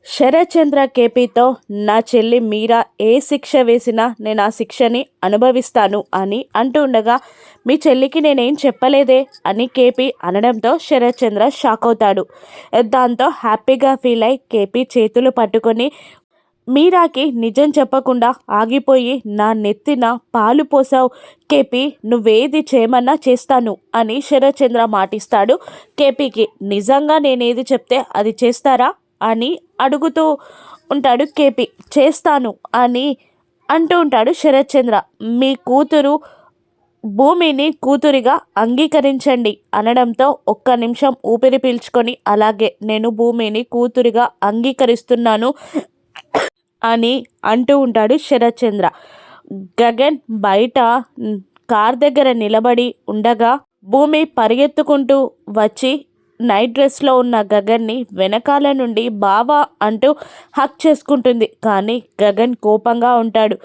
శరత్ చంద్ర కేపీతో నా చెల్లి మీరా ఏ శిక్ష వేసినా నేను ఆ శిక్షని అనుభవిస్తాను అని అంటూ ఉండగా మీ చెల్లికి నేనేం చెప్పలేదే అని కేపీ అనడంతో శరత్ చంద్ర షాక్ అవుతాడు. దాంతో హ్యాపీగా ఫీల్ అయి కేపీ చేతులు పట్టుకొని మీరాకి నిజం చెప్పకుండా ఆగిపోయి నా నెత్తిన పాలు పోసావు కేపీ, నువ్వేది చేయమన్నా చేస్తాను అని శరత్ చంద్ర మాటిస్తాడు కేపీకి. నిజంగా నేనేది చెప్తే అది చేస్తారా అని అడుగుతూ ఉంటాడు కేపీ. చేస్తాను అని అంటూ ఉంటాడు శరత్ చంద్ర. మీ కూతురు భూమిని కూతురిగా అంగీకరించండి అనడంతో ఒక్క నిమిషం ఊపిరి పీల్చుకొని అలాగే నేను భూమిని కూతురిగా అంగీకరిస్తున్నాను అని అంటూ ఉంటాడు శరత్ చంద్ర. గగన్ బయట కార్ దగ్గర నిలబడి ఉండగా భూమి పరిగెత్తుకుంటూ వచ్చి నైట్ డ్రెస్లో ఉన్న గగన్ని వెనకాల నుండి బావా అంటూ హక్ చేసుకుంటుంది. కానీ గగన్ కోపంగా ఉంటాడు.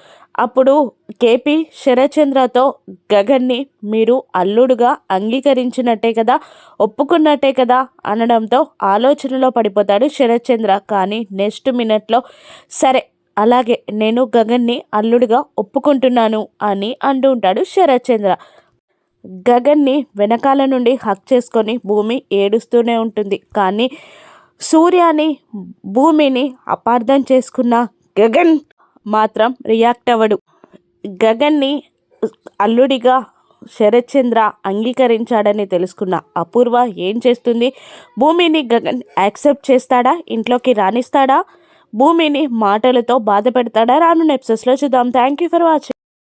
అప్పుడు కేపీ శరత్ చంద్రతో గగన్ని మీరు అల్లుడుగా అంగీకరించినట్టే కదా, ఒప్పుకున్నట్టే కదా అనడంతో ఆలోచనలో పడిపోతాడు శరత్ చంద్ర. కానీ నెక్స్ట్ మినిట్లో సరే అలాగే నేను గగన్ని అల్లుడిగా ఒప్పుకుంటున్నాను అని అంటూ ఉంటాడు శరత్ చంద్ర. గగన్ని వెనకాల నుండి హక్ చేసుకొని భూమి ఏడుస్తూనే ఉంటుంది. కానీ సూర్యని భూమిని అపార్థం చేసుకున్న గగన్ మాత్రం రియాక్ట్ అవ్వడు. గగన్ని అల్లుడిగా శరత్ చంద్ర అంగీకరించాడని తెలుసుకున్న అపూర్వ ఏం చేస్తుంది? భూమిని గగన్ యాక్సెప్ట్ చేస్తాడా? ఇంట్లోకి రాణిస్తాడా? భూమిని మాటలతో బాధ పెడతాడా? రానున్న ఎపిసోడ్స్లో చూద్దాం. Thank you for watching.